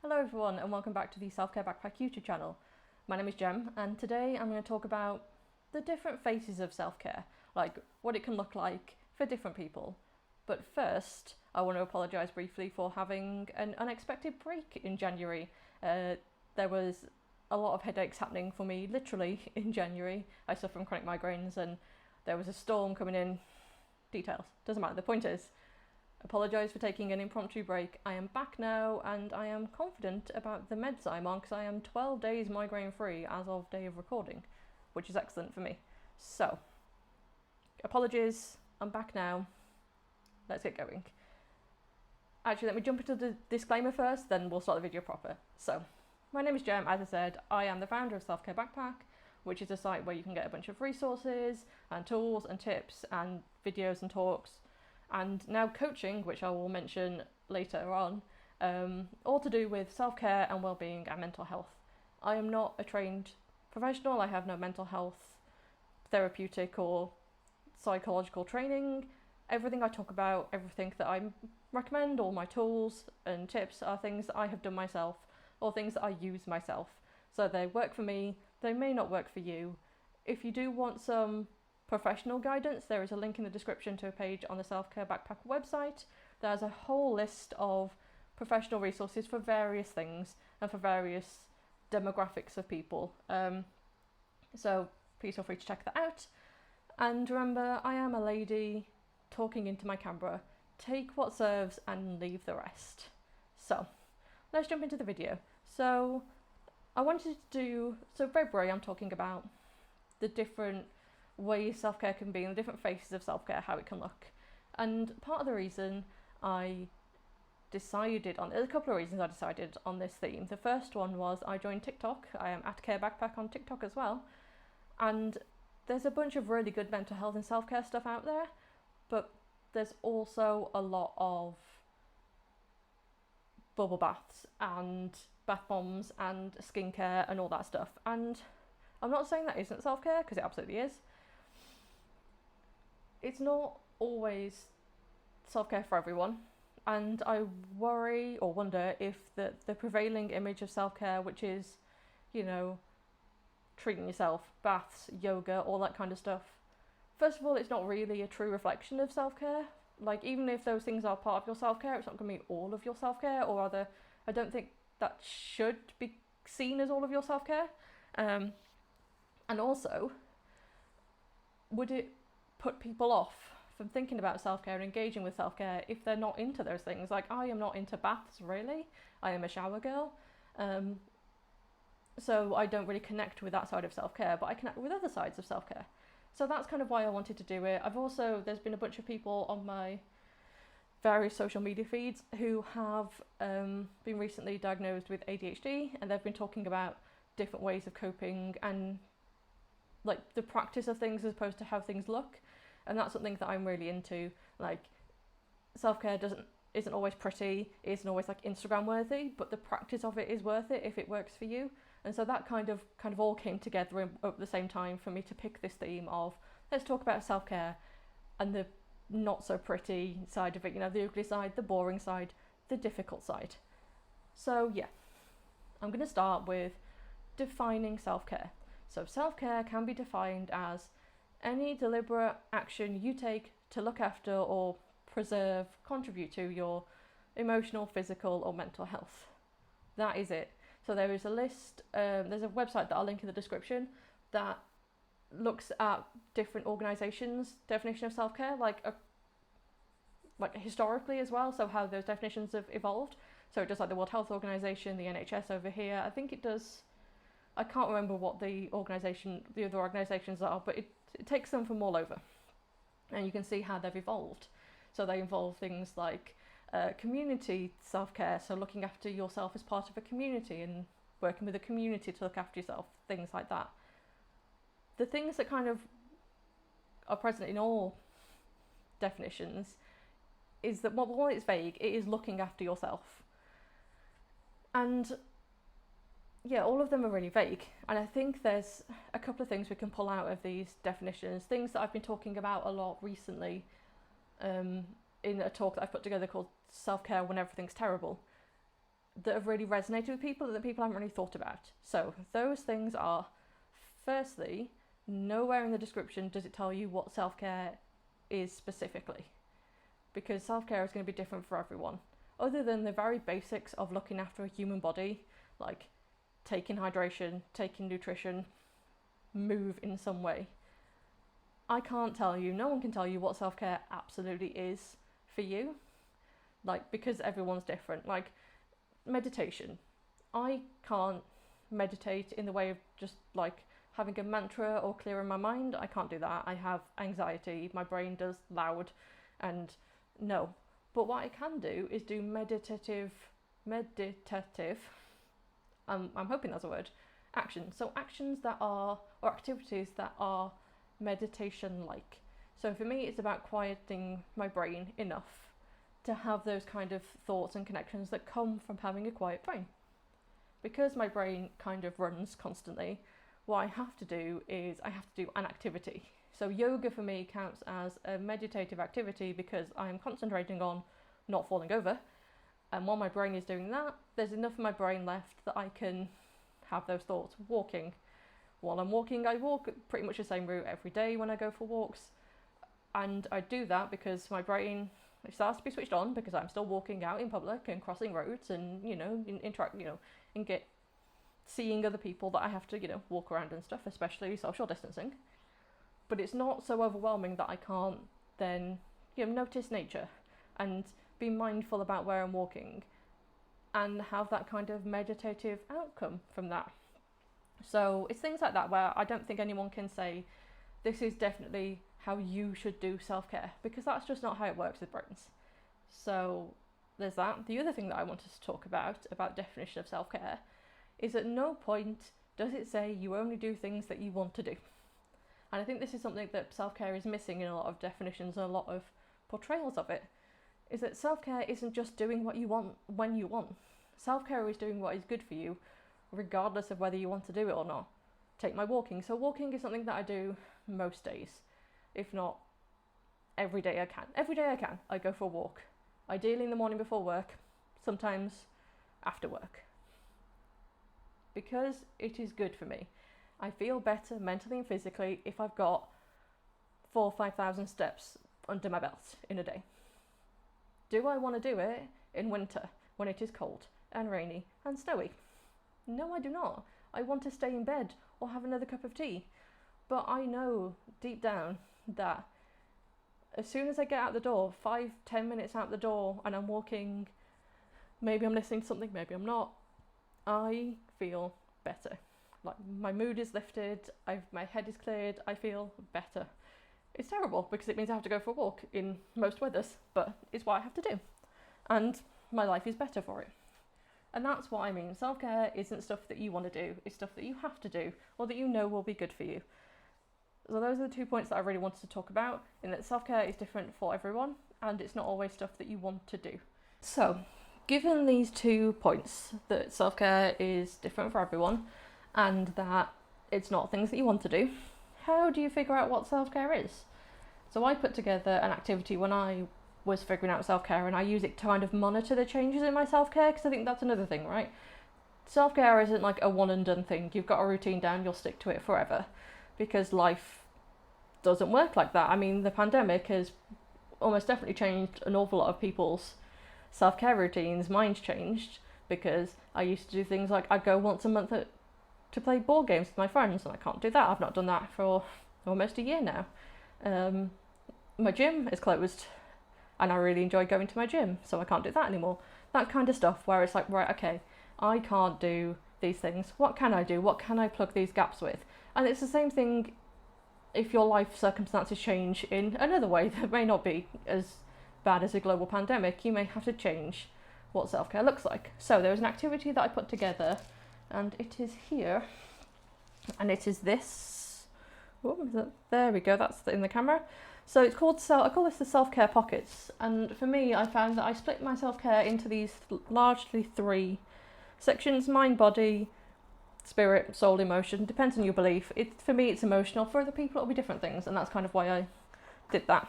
Hello everyone and welcome back to the Selfcare Backpack YouTube channel. My name is Jem and today I'm going to talk about the different phases of self-care, like what it can look like for different people. But first, I want to apologise briefly for having an unexpected break in January. There was a lot of headaches happening for me literally in January. I suffer from chronic migraines and there was a storm coming in. Details, doesn't matter, the point is, apologise for taking an impromptu break. I am back now and I am confident about the meds I'm on because I am 12 days migraine free as of day of recording, which is excellent for me. So, apologies, I'm back now. Let's get going. Actually, let me jump into the disclaimer first, then we'll start the video proper. So, my name is Jem, as I said. I am the founder of Selfcare Backpack, which is a site where you can get a bunch of resources and tools and tips and videos and talks and now coaching, which I will mention later on, all to do with self-care and well-being and mental health. I am not a trained professional. I have no mental health, therapeutic or psychological training. Everything I talk about, everything that I recommend, all my tools and tips are things that I have done myself or things that I use myself. So they work for me, they may not work for you. If you do want some professional guidance, there is a link in the description to a page on the Selfcare Backpack website. There's a whole list of professional resources for various things and for various demographics of people. So please feel free to check that out. And remember, I am a lady talking into my camera. Take what serves and leave the rest. So let's jump into the video. So February I'm talking about the different ways self-care can be and the different phases of self-care, how it can look. And part of the reason I decided on, there's a couple of reasons I decided on this theme. The first one was I joined TikTok. I am at Care Backpack on TikTok as well. And there's a bunch of really good mental health and self-care stuff out there, but there's also a lot of bubble baths and bath bombs and skincare and all that stuff. And I'm not saying that isn't self-care, because it absolutely is. It's not always self-care for everyone, and I worry or wonder if the prevailing image of self-care, which is, treating yourself, baths, yoga, all that kind of stuff, first of all, it's not really a true reflection of self-care. Like, even if those things are part of your self-care, it's not going to be all of your self-care, or rather, I don't think that should be seen as all of your self-care. And also, would it put people off from thinking about self-care and engaging with self-care if they're not into those things? Like, I am not into baths, really. I am a shower girl. So I don't really connect with that side of self-care, but I connect with other sides of self-care. So that's kind of why I wanted to do it. There's been a bunch of people on my various social media feeds who have been recently diagnosed with ADHD, and they've been talking about different ways of coping and like the practice of things as opposed to how things look. And that's something that I'm really into. Like, self-care isn't always pretty, it isn't always like Instagram worthy, but the practice of it is worth it if it works for you. And so that kind of all came together at the same time for me to pick this theme of, let's talk about self-care and the not so pretty side of it, the ugly side, the boring side, the difficult side. So yeah, I'm going to start with defining self-care. So self-care can be defined as any deliberate action you take to look after or preserve, contribute to your emotional, physical or mental health. That is it. So there is a list, there's a website that I'll link in the description that looks at different organisations' definition of self-care, like historically as well, so how those definitions have evolved. So it does like the World Health Organization, the NHS over here. I think it does, I can't remember what the other organisations are, but it takes them from all over. And you can see how they've evolved. So they involve things like community self-care, so looking after yourself as part of a community and working with a community to look after yourself, things like that. The things that kind of are present in all definitions is that while it's vague, it is looking after yourself. And yeah, all of them are really vague. And I think there's a couple of things we can pull out of these definitions, things that I've been talking about a lot recently in a talk that I've put together called Self-Care When Everything's Terrible. that have really resonated with people that people haven't really thought about. So those things are, firstly, nowhere in the description does it tell you what self-care is specifically, because self-care is going to be different for everyone. Other than the very basics of looking after a human body, like taking hydration, taking nutrition, move in some way, I can't tell you, no one can tell you what self-care absolutely is for you, like, because everyone's different. Like meditation, I can't meditate in the way of just like having a mantra or clearing my mind. I can't do that. I have anxiety, my brain does loud, and no. But what I can do is do meditative, I'm hoping that's a word, actions. So actions that are, or activities that are meditation-like. So for me, it's about quieting my brain enough to have those kind of thoughts and connections that come from having a quiet brain. Because my brain kind of runs constantly, what I have to do is I have to do an activity. So yoga for me counts as a meditative activity because I'm concentrating on not falling over. And while my brain is doing that, there's enough of my brain left that I can have those thoughts. Walking. While I'm walking, I walk pretty much the same route every day when I go for walks. And I do that because my brain starts to be switched on because I'm still walking out in public and crossing roads and, seeing other people that I have to, walk around and stuff, especially social distancing. But it's not so overwhelming that I can't then, notice nature and be mindful about where I'm walking and have that kind of meditative outcome from that. So it's things like that where I don't think anyone can say, this is definitely how you should do self-care, because that's just not how it works with brains. So there's that. The other thing that I wanted to talk about definition of self-care, is at no point does it say you only do things that you want to do. And I think this is something that self-care is missing in a lot of definitions and a lot of portrayals of it, is that self-care isn't just doing what you want when you want. Self-care is doing what is good for you, regardless of whether you want to do it or not. Take my walking. So walking is something that I do most days, if not every day I can. Every day I can, I go for a walk. Ideally in the morning before work, sometimes after work. Because it is good for me. I feel better mentally and physically if I've got 4,000 or 5,000 steps under my belt in a day. Do I want to do it in winter when it is cold and rainy and snowy? No, I do not. I want to stay in bed or have another cup of tea. But I know deep down that as soon as I get out the door, 5-10 minutes out the door, and I'm walking, maybe I'm listening to something, maybe I'm not, I feel better. Like my mood is lifted, my head is cleared, I feel better. It's terrible because it means I have to go for a walk in most weathers, but it's what I have to do. And my life is better for it. And that's what I mean. Self-care isn't stuff that you want to do, it's stuff that you have to do, or that you know will be good for you. So those are the 2 points that I really wanted to talk about, in that self-care is different for everyone, and it's not always stuff that you want to do. So, given these 2 points, that self-care is different for everyone, and that it's not things that you want to do, how do you figure out what self-care is? So I put together an activity when I was figuring out self-care, and I use it to kind of monitor the changes in my self-care, because I think that's another thing, right? Self-care isn't like a one and done thing. You've got a routine down, you'll stick to it forever, because life doesn't work like that. I mean, the pandemic has almost definitely changed an awful lot of people's self-care routines. Mine's changed because I used to do things like I'd go once a month to play board games with my friends, and I can't do that. I've not done that for almost a year now. My gym is closed, and I really enjoy going to my gym, so I can't do that anymore. That kind of stuff where it's like, right, okay, I can't do these things. What can I do? What can I plug these gaps with? And it's the same thing if your life circumstances change in another way that may not be as bad as a global pandemic. You may have to change what self-care looks like. So there was an activity that I put together, and it is here, and it is this. There we go, that's in the camera. So it's called, I call this the self-care pockets, and for me I found that I split my self-care into these largely 3 sections: mind, body, spirit, soul, emotion. Depends on your belief. For me it's emotional, for other people it'll be different things, and that's kind of why I did that.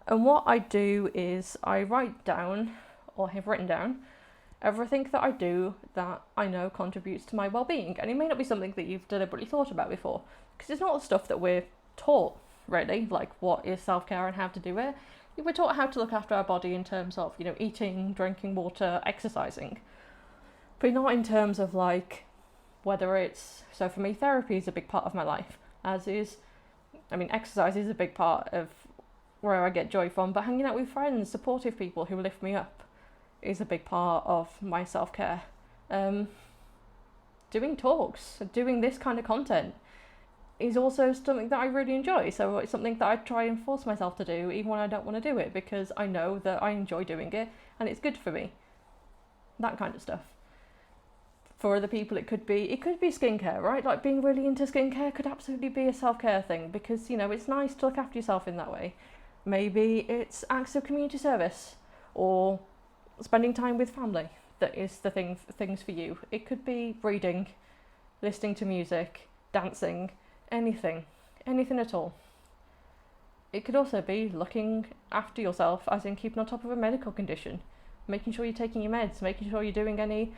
And what I do is I write down, or have written down, everything that I do that I know contributes to my well-being. And it may not be something that you've deliberately thought about before, because it's not stuff that we're taught, really, like what is self-care and how to do it. We're taught how to look after our body in terms of, eating, drinking water, exercising, but not in terms of like whether it's, so for me, therapy is a big part of my life, as is, exercise is a big part of where I get joy from, but hanging out with friends, supportive people who lift me up is a big part of my self-care. Doing talks, doing this kind of content is also something that I really enjoy. So it's something that I try and force myself to do even when I don't want to do it, because I know that I enjoy doing it and it's good for me. That kind of stuff. For other people, it could be skincare, right? Like being really into skincare could absolutely be a self-care thing, because, it's nice to look after yourself in that way. Maybe it's acts of community service or spending time with family that is the things for you. It could be reading, listening to music, dancing, anything at all. It could also be looking after yourself, as in keeping on top of a medical condition, making sure you're taking your meds, making sure you're doing any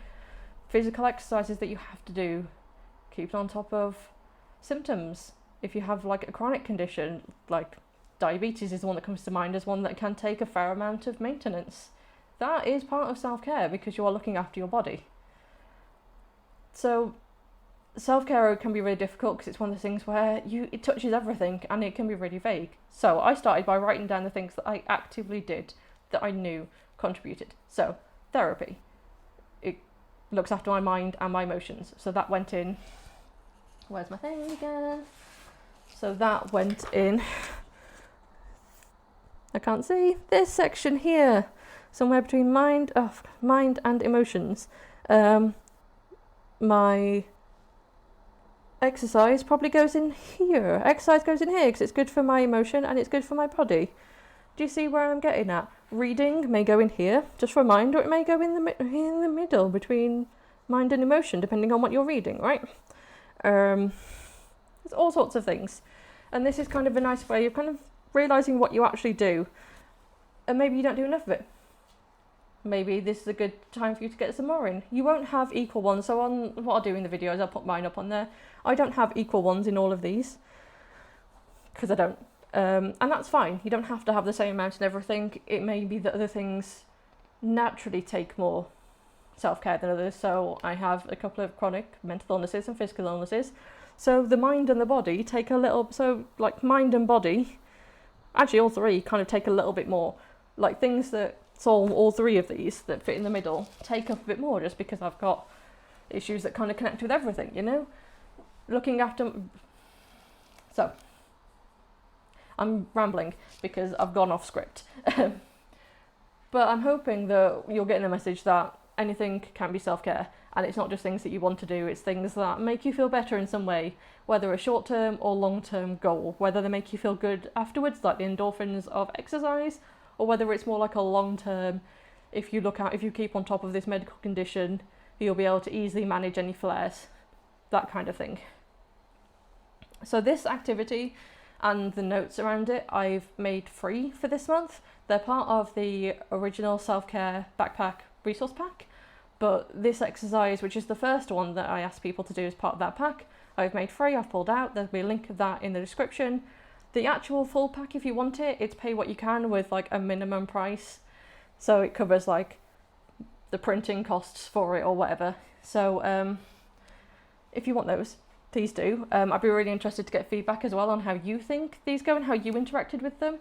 physical exercises that you have to do, keeping on top of symptoms. If you have like a chronic condition, like diabetes is the one that comes to mind as one that can take a fair amount of maintenance. That is part of self-care, because you are looking after your body. So self-care can be really difficult because it's one of the things where it touches everything and it can be really vague. So I started by writing down the things that I actively did that I knew contributed. So therapy, it looks after my mind and my emotions. So that went in, where's my thing again? So that went in, I can't see, this section here, somewhere between mind and emotions. My exercise probably goes in here. Exercise goes in here because it's good for my emotion and it's good for my body. Do you see where I'm getting at? Reading may go in here, just for mind, or it may go in the middle between mind and emotion, depending on what you're reading, right? There's all sorts of things. And this is kind of a nice way of kind of realising what you actually do. And maybe you don't do enough of it. Maybe this is a good time for you to get some more in. You won't have equal ones, so on what I'll do in the videos, I'll put mine up on there. I don't have equal ones in all of these, because I don't. And that's fine. You don't have to have the same amount in everything. It may be that other things naturally take more self-care than others. So I have a couple of chronic mental illnesses and physical illnesses. So the mind and the body take a little, so like mind and body, actually all three kind of take a little bit more. Like things that solve all three of these that fit in the middle take up a bit more, just because I've got issues that kind of connect with everything, looking after. So I'm rambling because I've gone off script. But I'm hoping that you're getting the message that anything can be self-care, and it's not just things that you want to do, it's things that make you feel better in some way, whether a short-term or long-term goal, whether they make you feel good afterwards, like the endorphins of exercise, or whether it's more like a long-term, if you keep on top of this medical condition, you'll be able to easily manage any flares, that kind of thing. So this activity and the notes around it I've made free for this month. They're part of the original self-care backpack resource pack, but this exercise, which is the first one that I asked people to do as part of that pack, I've made free, I've pulled out. There'll be a link of that in the description. The actual full pack, if you want it, it's pay what you can with like a minimum price. So it covers like the printing costs for it or whatever. So if you want those, please do. I'd be really interested to get feedback as well on how you think these go and how you interacted with them.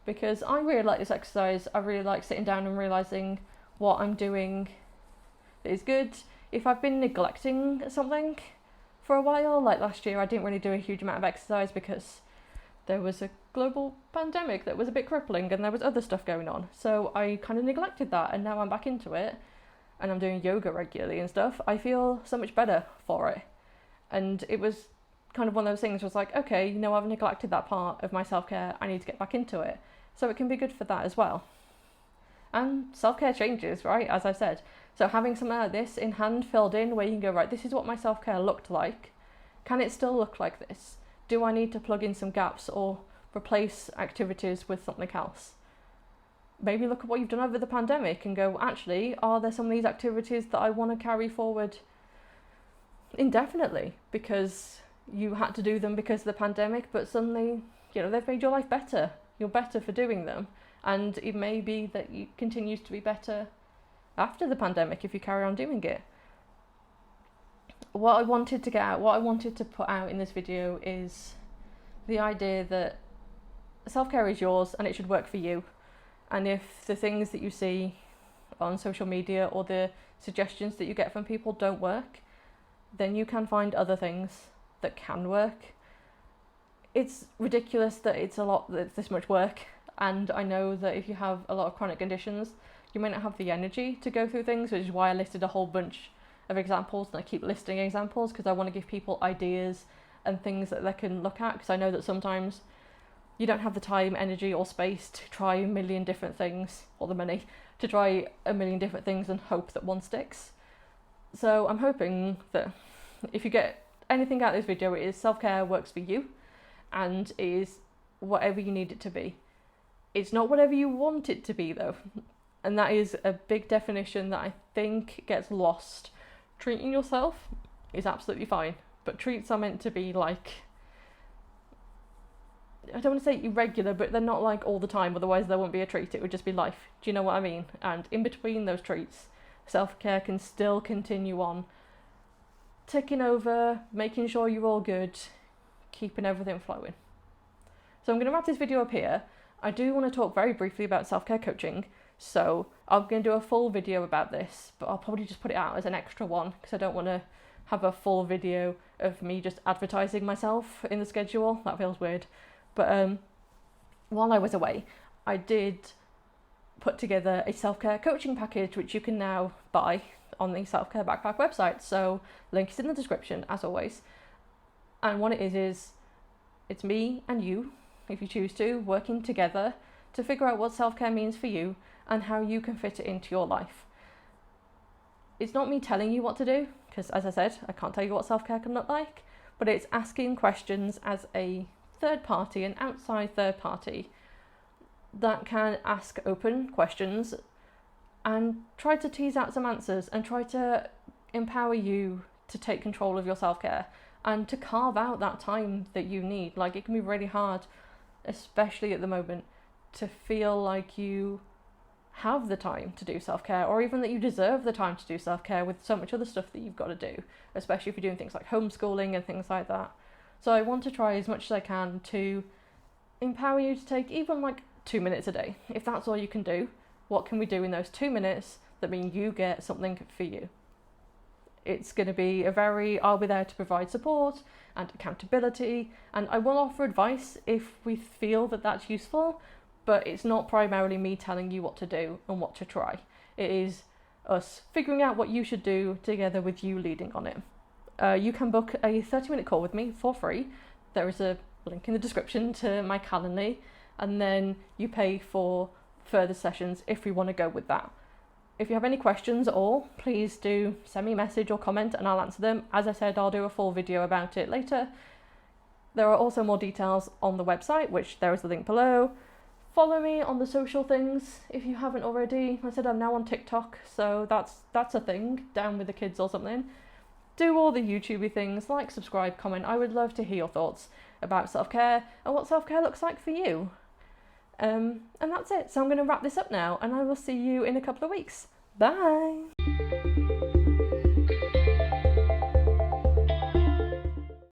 Because I really like this exercise. I really like sitting down and realising what I'm doing that is good. If I've been neglecting something for a while, like last year I didn't really do a huge amount of exercise because there was a global pandemic that was a bit crippling and there was other stuff going on. So I kind of neglected that, and now I'm back into it and I'm doing yoga regularly and stuff. I feel so much better for it. And it was kind of one of those things was like, okay, I've neglected that part of my self-care. I need to get back into it. So it can be good for that as well. And self-care changes, right? As I said. So having something like this in hand, filled in, where you can go, right, this is what my self-care looked like. Can it still look like this? Do I need to plug in some gaps or replace activities with something else? maybe look at what you've done over the pandemic and go, actually, are there some of these activities that I want to carry forward indefinitely because you had to do them because of the pandemic, but suddenly, they've made your life better. You're better for doing them. And it may be that it continues to be better after the pandemic if you carry on doing it. What I wanted to put out in this video is the idea that self-care is yours and it should work for you. And if the things that you see on social media or the suggestions that you get from people don't work, then you can find other things that can work. It's ridiculous that it's this much work, and I know that if you have a lot of chronic conditions, you may not have the energy to go through things, which is why I listed a whole bunch of examples, and I keep listing examples because I want to give people ideas and things that they can look at, because I know that sometimes you don't have the time, energy or space to try a million different things, or the money to try a million different things and hope that one sticks. So I'm hoping that if you get anything out of this video, it is self-care works for you and is whatever you need it to be. It's not whatever you want it to be though, and that is a big definition that I think gets lost. Treating yourself is absolutely fine, but treats are meant to be like, I don't want to say irregular, but they're not like all the time, otherwise there won't be a treat, it would just be life. Do you know what I mean? And in between those treats, self-care can still continue on, ticking over, making sure you're all good, keeping everything flowing. So I'm going to wrap this video up here. I do want to talk very briefly about self-care coaching, so I'm going to do a full video about this, but I'll probably just put it out as an extra one because I don't want to have a full video of me just advertising myself in the schedule. That feels weird. But while I was away, I did put together a self-care coaching package, which you can now buy on the Selfcare Backpack website. So link is in the description, as always. And what it is it's me and you, if you choose to, working together to figure out what self-care means for you and how you can fit it into your life. It's not me telling you what to do, because as I said, I can't tell you what self-care can look like, but it's asking questions as a third party, an outside third party, that can ask open questions and try to tease out some answers and try to empower you to take control of your self-care and to carve out that time that you need. Like, it can be really hard, especially at the moment, to feel like you have the time to do self-care, or even that you deserve the time to do self-care with so much other stuff that you've got to do, especially if you're doing things like homeschooling and things like that. So I want to try as much as I can to empower you to take even like 2 minutes a day. If that's all you can do, what can we do in those 2 minutes that mean you get something for you? It's going to be I'll be there to provide support and accountability, and I will offer advice if we feel that that's useful, but it's not primarily me telling you what to do and what to try. It is us figuring out what you should do together with you leading on it. You can book a 30-minute call with me for free. There is a link in the description to my Calendly, and then you pay for further sessions if we want to go with that. If you have any questions at all, please do send me a message or comment and I'll answer them. As I said, I'll do a full video about it later. There are also more details on the website, which there is the link below. Follow me on the social things if you haven't already. I said I'm now on TikTok, so that's a thing, down with the kids or something. Do all the YouTubey things, like, subscribe, comment. I would love to hear your thoughts about self-care and what self-care looks like for you. And that's it. So I'm going to wrap this up now, and I will see you in a couple of weeks. Bye!